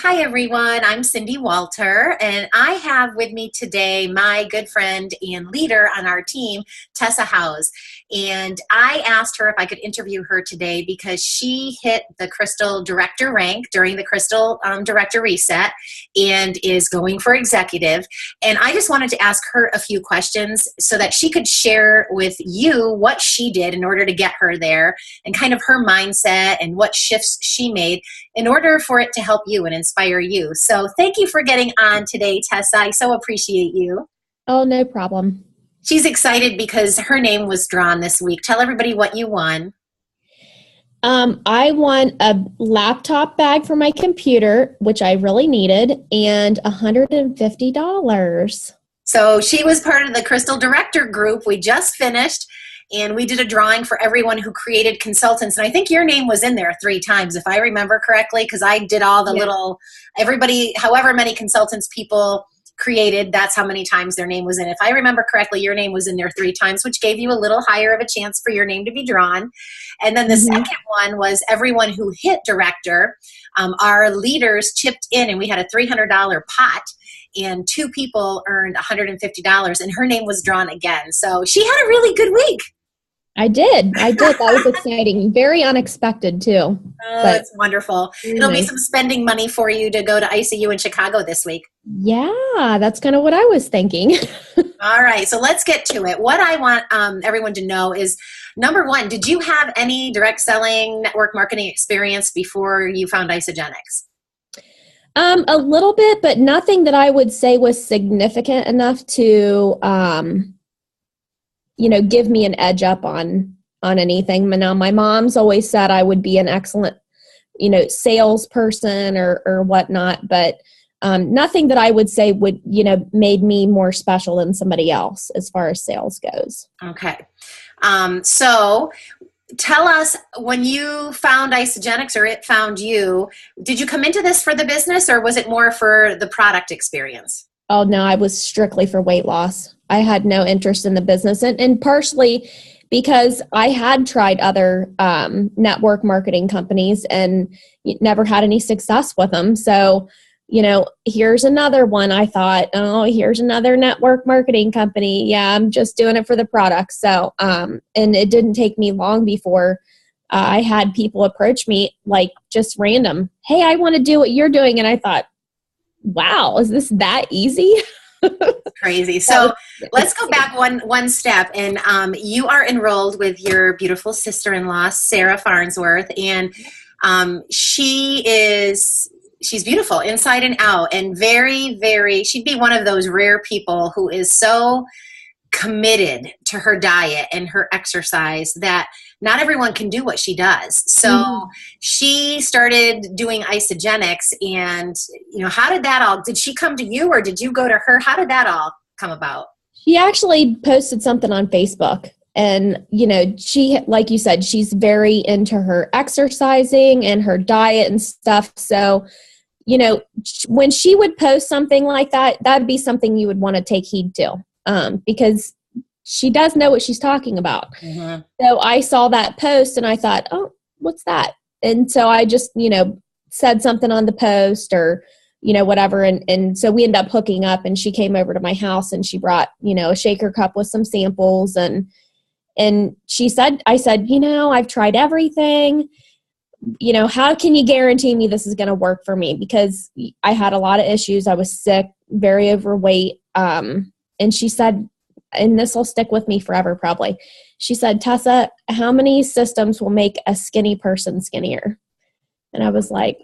Hi, everyone. I'm Cindy Walter, and I have with me today my good friend and leader on our team, Tessa Houze. And I asked her if I could interview her today because she hit the Crystal Director rank during the Crystal Director Reset and is going for executive. And I just wanted to ask her a few questions so that she could share with you what she did in order to get her there and kind of her mindset and what shifts she made in order for it to help you and inspire you. So thank you for getting on today, Tessa. I so appreciate you. Oh, no problem. She's excited because her name was drawn this week. Tell everybody what you won. I won a laptop bag for my computer, which I really needed, and $150. So she was part of the Crystal Director group. We just finished, and we did a drawing for everyone who created consultants. And I think your name was in there 3 times, if I remember correctly, because I did all the little, everybody, however many consultants people created, that's how many times their name was in. If I remember correctly, your name was in there 3 times, which gave you a little higher of a chance for your name to be drawn. And then the second one was everyone who hit director. Our leaders chipped in, and we had a $300 pot, and 2 people earned $150, and her name was drawn again. So she had a really good week. I did. That was exciting. Very unexpected, too. Oh, it's wonderful. It'll be some spending money for you to go to ICU in Chicago this week. Yeah, that's kind of what I was thinking. All right, so let's get to it. What I want everyone to know is, number one, did you have any direct selling network marketing experience before you found Isogenics? A little bit, but nothing that I would say was significant enough to give me an edge up on anything. Now, my mom's always said I would be an excellent, salesperson or whatnot, but nothing that I would say would, made me more special than somebody else as far as sales goes. Okay. So tell us, when you found Isogenics or it found you, did you come into this for the business or was it more for the product experience? Oh, no, I was strictly for weight loss. I had no interest in the business, and partially because I had tried other network marketing companies and never had any success with them. So, here's another one. I thought, oh, here's another network marketing company. Yeah, I'm just doing it for the product. So, and it didn't take me long before I had people approach me, like just random. Hey, I want to do what you're doing. And I thought, wow, is this that easy? Crazy. So let's go back one step. And you are enrolled with your beautiful sister-in-law, Sarah Farnsworth. And she's beautiful inside and out, and very, very, she'd be one of those rare people who is so committed to her diet and her exercise that not everyone can do what she does. So she started doing Isogenics, and how did that all, did she come to you or did you go to her? How did that all come about? She actually posted something on Facebook, and she, like you said, she's very into her exercising and her diet and stuff. So when she would post something like that, that'd be something you would want to take heed to, because she does know what she's talking about. So I saw that post and I thought, oh, what's that? And so I just, said something on the post or, whatever. And so we ended up hooking up, and she came over to my house and she brought, a shaker cup with some samples. And she said, I said, I've tried everything. How can you guarantee me this is going to work for me? Because I had a lot of issues. I was sick, very overweight. And she said, and this will stick with me forever probably. She said, Tessa, how many systems will make a skinny person skinnier? And I was like,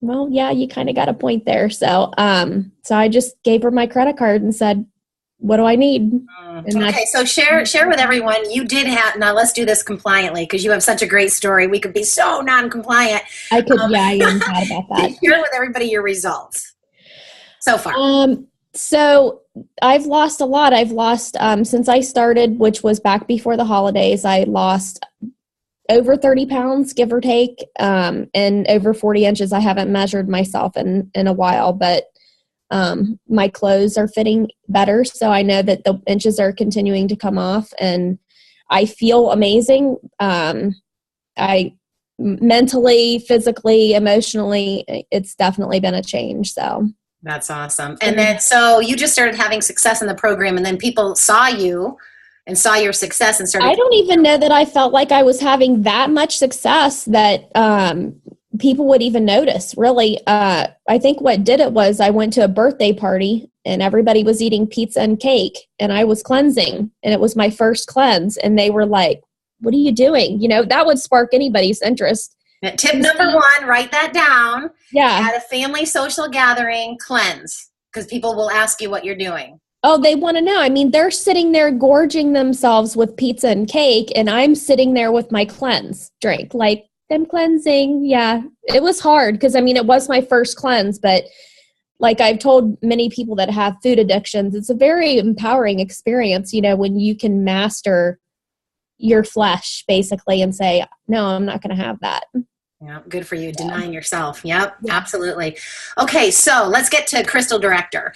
well, yeah, you kind of got a point there. So I just gave her my credit card and said, what do I need? Okay, so share with everyone. You did have, now let's do this compliantly because you have such a great story. We could be so non-compliant. I am glad about that. Share with everybody your results so far. So I've lost a lot. I've lost, since I started, which was back before the holidays, I lost over 30 pounds, give or take, and over 40 inches. I haven't measured myself in a while, but my clothes are fitting better. So I know that the inches are continuing to come off, and I feel amazing. I mentally, physically, emotionally, it's definitely been a change. So that's awesome. And then, so you just started having success in the program, and then people saw you and saw your success and started. I don't even know that I felt like I was having that much success that people would even notice, really. I think what did it was I went to a birthday party and everybody was eating pizza and cake and I was cleansing, and it was my first cleanse, and they were like, what are you doing? You know, that would spark anybody's interest. Tip number one, write that down. Yeah. At a family social gathering, cleanse, because people will ask you what you're doing. Oh, they want to know. I mean, they're sitting there gorging themselves with pizza and cake, and I'm sitting there with my cleanse drink. Like, I'm cleansing. Yeah, it was hard because, I mean, it was my first cleanse, but like I've told many people that have food addictions, it's a very empowering experience, you know, when you can master your flesh, basically, and say, no, I'm not going to have that. Yeah, good for you. Denying yourself. Yep, absolutely. Okay, so let's get to Crystal Director.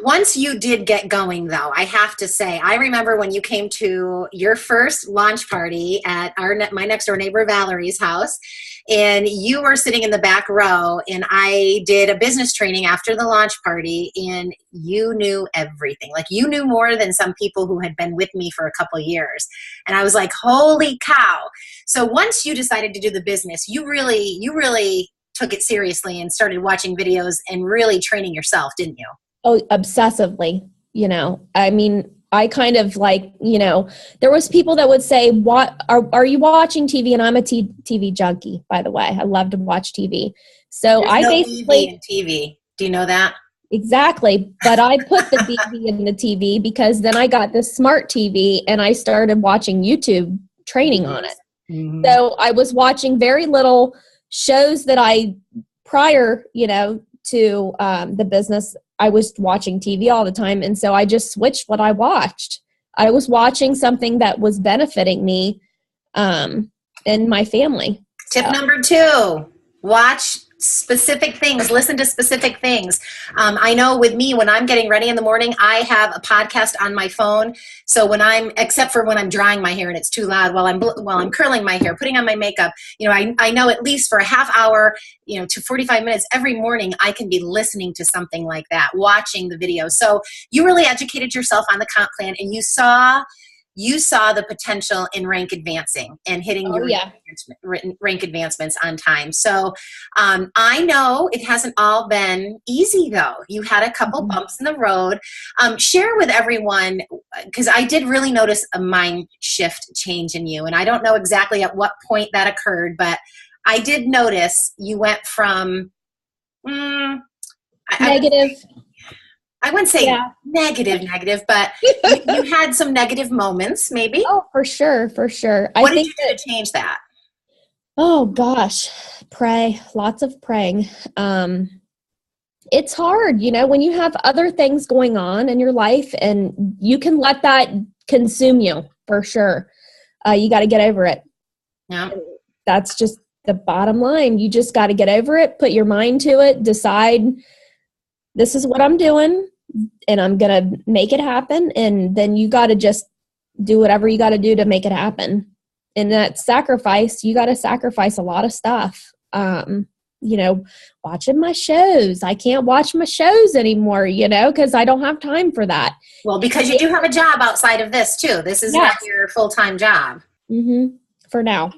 Once you did get going, though, I have to say, I remember when you came to your first launch party at my next door neighbor Valerie's house, and you were sitting in the back row, and I did a business training after the launch party, and you knew everything. Like, you knew more than some people who had been with me for a couple years. And I was like, holy cow. So once you decided to do the business, you really took it seriously and started watching videos and really training yourself, didn't you? Oh, obsessively, you know. I mean, I kind of like, you know, there was people that would say, "What are you watching TV?" And I'm a TV junkie, by the way. I love to watch TV. So There's no basically in TV. Do you know that? Exactly. But I put the DV in the TV because then I got this smart TV and I started watching YouTube training on it. Mm-hmm. So I was watching very little shows that prior, you know, to the business, I was watching TV all the time. And so I just switched what I watched. I was watching something that was benefiting me and my family. Tip number 2, watch specific things, listen to specific things. I know with me, when I'm getting ready in the morning, I have a podcast on my phone. So except for when I'm drying my hair and it's too loud while I'm curling my hair, putting on my makeup, you know, I know at least for a half hour, you know, to 45 minutes every morning, I can be listening to something like that, watching the video. So you really educated yourself on the comp plan, and you saw the potential in rank advancing and hitting your rank advancements on time. So I know it hasn't all been easy, though. You had a couple bumps in the road. Share with everyone, because I did really notice a mind shift change in you. And I don't know exactly at what point that occurred, but I did notice you went from negative. I wouldn't say negative, but you had some negative moments, maybe. Oh, for sure. What did you do to change that? Oh, gosh. Pray. Lots of praying. It's hard, you know, when you have other things going on in your life, and you can let that consume you, for sure. You got to get over it. Yeah. That's just the bottom line. You just got to get over it, put your mind to it, decide this is what I'm doing, and I'm going to make it happen. And then you got to just do whatever you got to do to make it happen. And that sacrifice, you got to sacrifice a lot of stuff. You know, watching my shows. I can't watch my shows anymore, you know, because I don't have time for that. Well, because you do have a job outside of this too. This is not your full-time job. Mm-hmm. For now.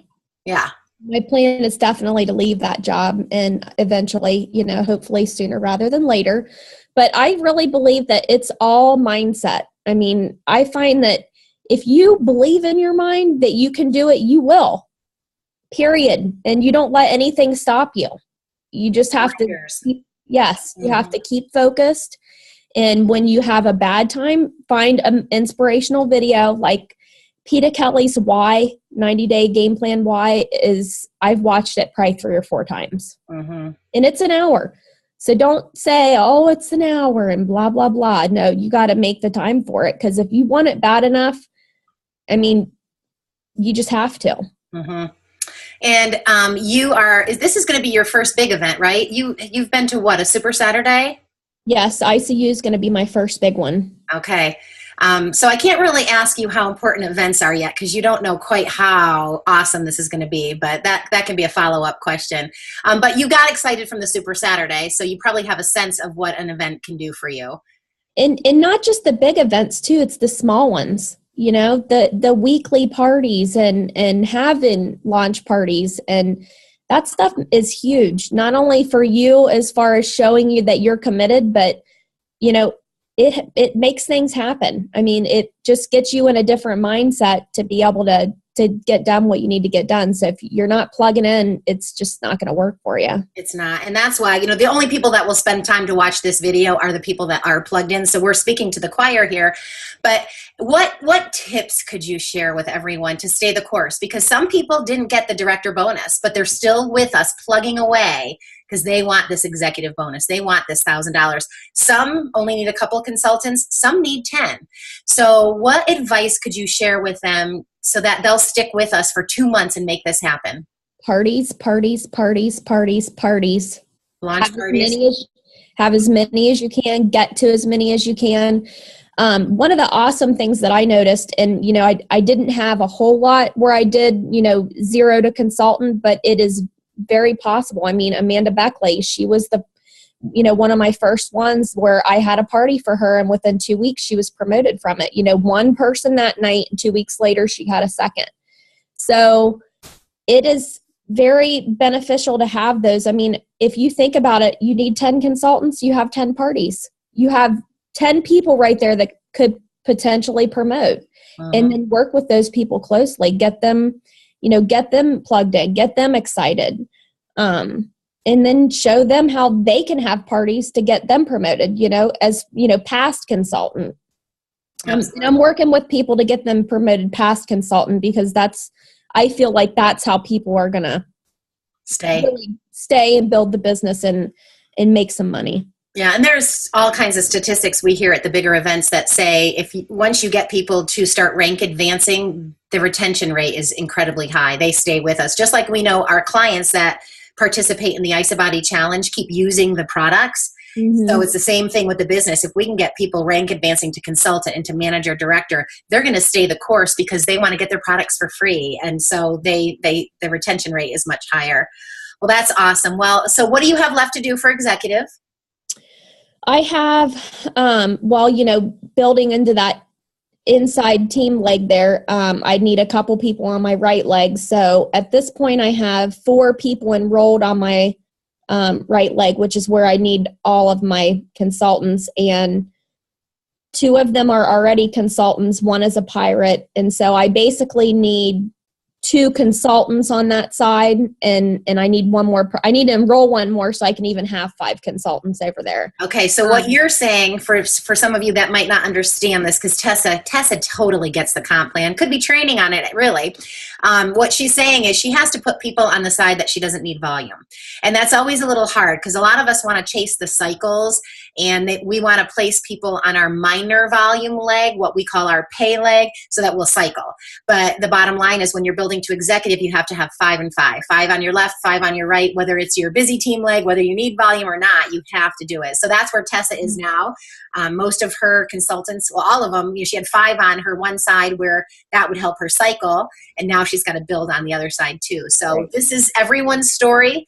Yeah. My plan is definitely to leave that job, and eventually, you know, hopefully sooner rather than later. But I really believe that it's all mindset. I mean, I find that if you believe in your mind that you can do it, you will, period. And you don't let anything stop you. You just have to, you have to keep focused. And when you have a bad time, find an inspirational video like Peter Kelly's Why, 90-Day Game Plan Why I've watched it probably 3 or 4 times. Mm-hmm. And it's an hour. So don't say, oh, it's an hour and blah, blah, blah. No, you got to make the time for it. Because if you want it bad enough, I mean, you just have to. Mm-hmm. And this is going to be your first big event, right? You've been to what, a Super Saturday? Yes, ICU is going to be my first big one. Okay. So I can't really ask you how important events are yet because you don't know quite how awesome this is going to be, but that can be a follow-up question. But you got excited from the Super Saturday, so you probably have a sense of what an event can do for you. And not just the big events too, it's the small ones, you know, the weekly parties and having launch parties, and that stuff is huge, not only for you as far as showing you that you're committed, but you know, it makes things happen. I mean, it just gets you in a different mindset to be able to get done what you need to get done. So if you're not plugging in, it's just not going to work for you. It's not. And that's why, the only people that will spend time to watch this video are the people that are plugged in. So we're speaking to the choir here. But what tips could you share with everyone to stay the course? Because some people didn't get the director bonus, but they're still with us plugging away because they want this executive bonus. They want this $1,000. Some only need a couple consultants. Some need 10. So what advice could you share with them so that they'll stick with us for 2 months and make this happen? Parties, parties, parties, parties, parties. Launch parties. Have as many as you can. Get to as many as you can. One of the awesome things that I noticed, and I didn't have a whole lot where I did 0 to consultant, but it is very possible. I mean, Amanda Beckley, she was one of my first ones where I had a party for her, and within 2 weeks she was promoted from it. One person that night, and 2 weeks later she had a second. So it is very beneficial to have those. I mean, if you think about it, you need 10 consultants, you have 10 parties. You have 10 people right there that could potentially promote. And then work with those people closely, get them plugged in, get them excited. And then show them how they can have parties to get them promoted, as, past consultant. I'm working with people to get them promoted past consultant because I feel like that's how people are going to stay and build the business and make some money. Yeah, and there's all kinds of statistics we hear at the bigger events that say once you get people to start rank advancing, the retention rate is incredibly high. They stay with us. Just like we know our clients that participate in the IsaBody Challenge keep using the products. So it's the same thing with the business. If we can get people rank advancing to consultant and to manager director, they're going to stay the course because they want to get their products for free. And so the retention rate is much higher. Well, that's awesome. Well, so what do you have left to do for executive? I have, building into that inside team leg there, I need a couple people on my right leg. So at this point, I have 4 people enrolled on my right leg, which is where I need all of my consultants. And 2 of them are already consultants. 1 is a pirate. And so I basically need 2 consultants on that side, and I need 1 more. I need to enroll 1 more so I can even have 5 consultants over there. Okay, so what you're saying for some of you that might not understand this, because Tessa totally gets the comp plan, could be training on it really. What she's saying is she has to put people on the side that she doesn't need volume, and that's always a little hard because a lot of us want to chase the cycles, and we want to place people on our minor volume leg, what we call our pay leg, so that we'll cycle. But the bottom line is when you're building to executive, you have to have 5 and 5. 5 on your left, 5 on your right, whether it's your busy team leg, whether you need volume or not, you have to do it. So that's where Tessa is now. Most of her consultants, well, all of them, she had 5 on her one side where that would help her cycle. And now she's got to build on the other side too. So this is everyone's story.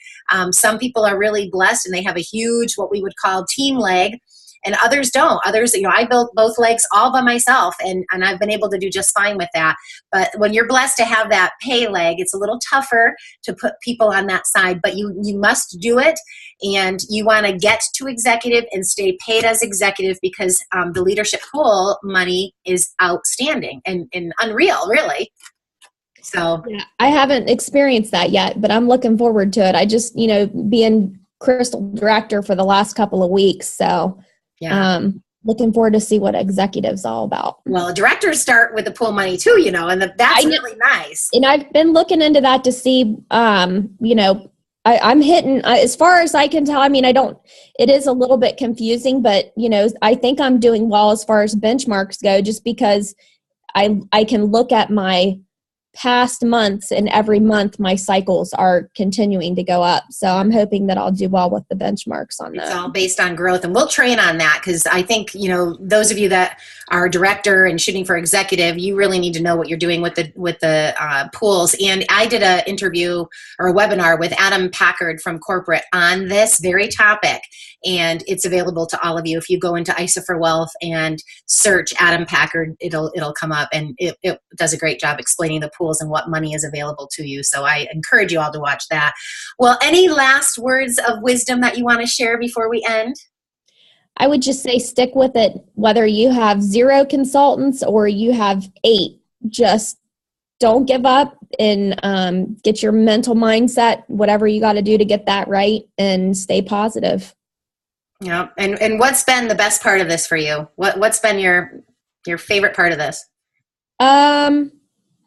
Some people are really blessed and they have a huge, what we would call team leg. And others don't. Others, I built both legs all by myself, and I've been able to do just fine with that. But when you're blessed to have that pay leg, it's a little tougher to put people on that side, but you must do it, and you want to get to executive and stay paid as executive because the leadership pool money is outstanding and unreal, really. So yeah, I haven't experienced that yet, but I'm looking forward to it. I just, being Crystal director for the last couple of weeks, so yeah. Looking forward to see what executive's all about. Well, directors start with the pool money too, and that's really nice. And I've been looking into that to see, I'm hitting, as far as I can tell, it is a little bit confusing, but, I think I'm doing well as far as benchmarks go, just because I can look at my past months, and every month my cycles are continuing to go up. So I'm hoping that I'll do well with the benchmarks on It's that. all based on growth, and we'll train on that because I think, those of you that are director and shooting for executive, you really need to know what you're doing with the pools. And I did an interview or a webinar with Adam Packard from corporate on this very topic, and it's available to all of you. If you go into ISA for Wealth and search Adam Packard, it'll come up, and it does a great job explaining the pools and what money is available to you. So I encourage you all to watch that. Well, any last words of wisdom that you want to share before we end? I would just say stick with it, whether you have 0 consultants or you have 8. Just don't give up and get your mental mindset, whatever you got to do to get that right, and stay positive. Yeah. And what's been the best part of this for you? What's been your favorite part of this?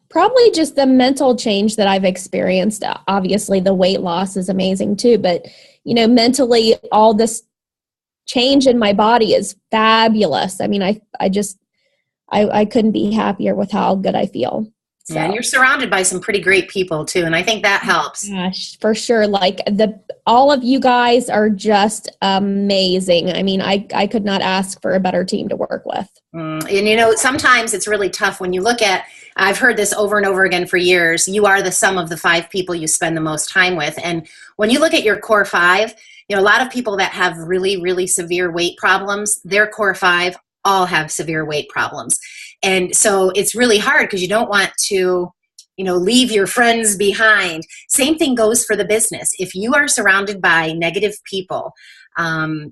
Probably just the mental change that I've experienced. Obviously, the weight loss is amazing too, but mentally, all this change in my body is fabulous. I mean, I couldn't be happier with how good I feel. So. Yeah, and you're surrounded by some pretty great people too, and I think that helps. Gosh, for sure. Like all of you guys are just amazing. I mean, I could not ask for a better team to work with. And sometimes it's really tough when you look at, I've heard this over and over again for years, you are the sum of the 5 people you spend the most time with. And when you look at your core 5, a lot of people that have really, really severe weight problems, their core 5 all have severe weight problems. And so it's really hard because you don't want to, leave your friends behind. Same thing goes for the business. If you are surrounded by negative people,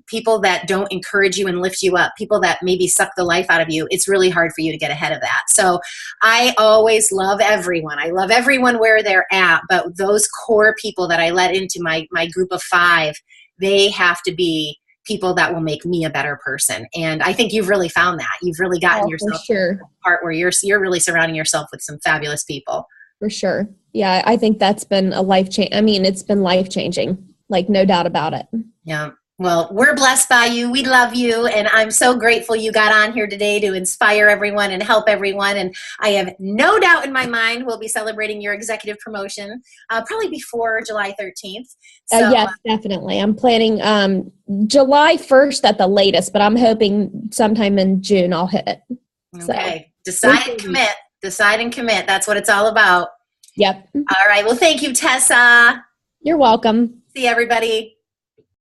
people that don't encourage you and lift you up, people that maybe suck the life out of you, it's really hard for you to get ahead of that. So I always love everyone. I love everyone where they're at, but those core people that I let into my group of 5, they have to be people that will make me a better person. And I think you've really found that. You've really gotten yourself to the part where you're really surrounding yourself with some fabulous people. For sure. Yeah, I think that's been a life change. I mean, it's been life-changing, like no doubt about it. Yeah. Well, we're blessed by you. We love you. And I'm so grateful you got on here today to inspire everyone and help everyone. And I have no doubt in my mind we'll be celebrating your executive promotion probably before July 13th. So, yes, definitely. I'm planning July 1st at the latest, but I'm hoping sometime in June I'll hit it. Okay. So. Decide and commit. Decide and commit. That's what it's all about. Yep. All right. Well, thank you, Tessa. You're welcome. See everybody.